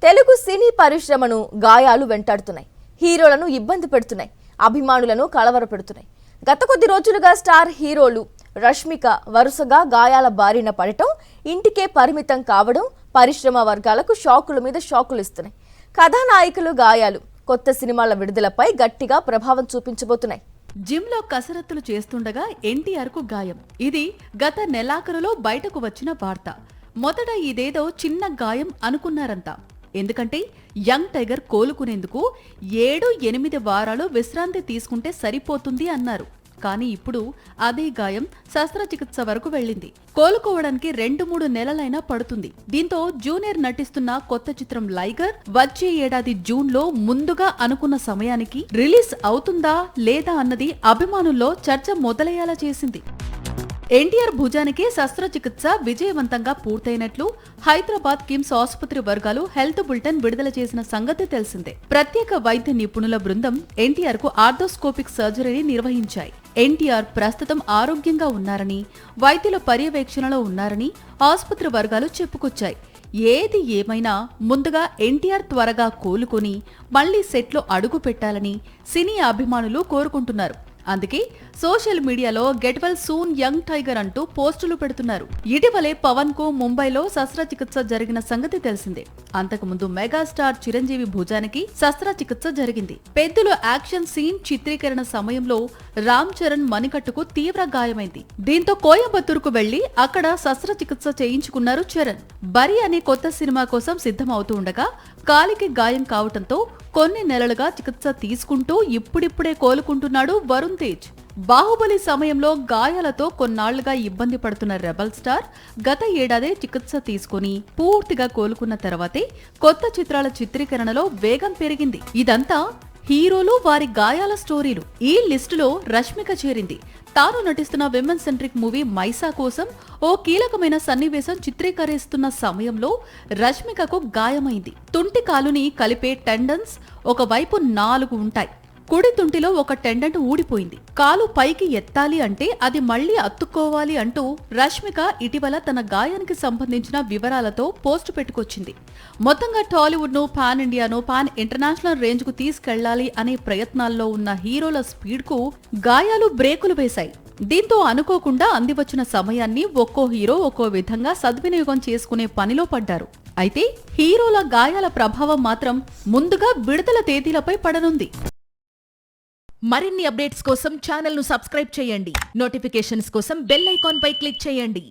తెలుగు సినీ పరిశ్రమను గాయాలు వెంటాడుతున్నాయి. హీరోలను ఇబ్బంది పెడుతున్నాయి. అభిమానులను కలవరపెడుతున్నాయి. గత కొద్ది రోజులుగా స్టార్ హీరోలు రష్మిక వరుసగా గాయాల బారిన పడటం, ఇంటికే పరిమితం కావడం పరిశ్రమ వర్గాలకు షాకుల మీద షాకులు ఇస్తున్నాయి. కథానాయకులు గాయాలు కొత్త సినిమాల విడుదలపై గట్టిగా ప్రభావం చూపించబోతున్నాయి. జిమ్ లో కసరత్తులు చేస్తుండగా ఎన్టీఆర్ కు గాయం. ఇది గత నెలాఖరులో బయటకు వచ్చిన వార్త. మొదట ఇదేదో చిన్న గాయం అనుకున్నారంతా. ఎందుకంటే యంగ్ టైగర్ కోలుకునేందుకు 7-8 వారాలు విశ్రాంతి తీసుకుంటే సరిపోతుంది అన్నారు. కానీ ఇప్పుడు అదే గాయం శస్త్రచికిత్స వరకు వెళ్ళింది. కోలుకోవడానికి 2-3 నెలలైనా పడుతుంది. దీంతో జూనియర్ నటిస్తున్న కొత్త చిత్రం లైగర్ వచ్చే ఏడాది జూన్ లో ముందుగా అనుకున్న సమయానికి రిలీజ్ అవుతుందా లేదా అన్నది అభిమానుల్లో చర్చ మొదలయ్యేలా చేసింది. ఎన్టీఆర్ భుజానికి శస్త్రచికిత్స విజయవంతంగా పూర్తయినట్లు హైదరాబాద్ కిమ్స్ ఆసుపత్రి వర్గాలు హెల్త్ బులెటిన్ విడుదల చేసిన సంగతి తెలిసిందే. ప్రత్యేక వైద్య నిపుణుల బృందం ఎన్టీఆర్ కు ఆర్థోస్కోపిక్ సర్జరీని నిర్వహించాయి. ఎన్టీఆర్ ప్రస్తుతం ఆరోగ్యంగా ఉన్నారని, వైద్యుల పర్యవేక్షణలో ఉన్నారని ఆసుపత్రి వర్గాలు చెప్పుకొచ్చాయి. ఏది ఏమైనా ముందుగా ఎన్టీఆర్ త్వరగా కోలుకొని మళ్లీ సెట్లో అడుగు పెట్టాలని సినీ అభిమానులు కోరుకుంటున్నారు. అందుకే సోషల్ మీడియాలో get well soon young tiger అంటూ పోస్టులు పెడుతున్నారు. ఇటీవలే పవన్ కు ముంబైలో శస్త్రచికిత్స జరిగిన సంగతి తెలిసిందే. అంతకుముందు మెగాస్టార్ చిరంజీవి భుజానికి శస్త్రచికిత్స జరిగింది. పెద్దలు యాక్షన్ సీన్ చిత్రీకరణ సమయంలో రామ్ చరణ్ మణికట్టుకు తీవ్ర గాయమైంది. దీంతో కోయంబత్తూరుకు వెళ్లి అక్కడ శస్త్రచికిత్స చేయించుకున్నారు చరణ్. బరి అనే కొత్త సినిమా కోసం సిద్ధమవుతూ ఉండగా కాలికి గాయం కావటంతో కొన్ని నెలలుగా చికిత్స తీసుకుంటూ ఇప్పుడిప్పుడే కోలుకుంటున్నాడు వరుణ్ తేజ్. బాహుబలి సమయంలో గాయాలతో కొన్నాళ్లుగా ఇబ్బంది పడుతున్న రెబల్ స్టార్ గత ఏడాదే చికిత్స తీసుకుని పూర్తిగా కోలుకున్న తర్వాతే కొత్త చిత్రాల చిత్రీకరణలో వేగం పెరిగింది. ఇదంతా హీరోలు వారి గాయాల స్టోరీలు. ఈ లిస్టులో రష్మిక చేరింది. తాను నటిస్తున్న విమెన్ సెంట్రిక్ మూవీ మైసా కోసం ఓ కీలకమైన సన్నివేశం చిత్రీకరిస్తున్న సమయంలో రష్మికకు గాయమైంది. తుంటి కాలుని కలిపే టెండన్స్ ఒకవైపు 4 ఉంటాయి. కుడి తుంటిలో ఒక టెండెంట్ ఊడిపోయింది. కాలు పైకి ఎత్తాలి అంటే అది మళ్లీ అత్తుకోవాలి అంటూ రష్మిక ఇటీవల తన గాయానికి సంబంధించిన వివరాలతో పోస్టు పెట్టుకొచ్చింది. మొత్తంగా టాలీవుడ్ ను పాన్ ఇండియాను పాన్ ఇంటర్నేషనల్ రేంజ్ కు తీసుకెళ్లాలి అనే ప్రయత్నాల్లో ఉన్న హీరోల స్పీడ్ కు గాయాలు బ్రేకులు వేశాయి. దీంతో అనుకోకుండా అందివచ్చిన సమయాన్ని ఒక్కో హీరో ఒక్కో విధంగా సద్వినియోగం చేసుకునే పనిలో పడ్డారు. అయితే హీరోల గాయాల ప్రభావం మాత్రం ముందుగా విడుదల తేదీలపై పడనుంది. మరిన్ని అప్డేట్స్ కోసం ఛానల్ ను సబ్స్క్రైబ్ చేయండి. నోటిఫికేషన్స్ కోసం బెల్ ఐకాన్ పై క్లిక్ చేయండి.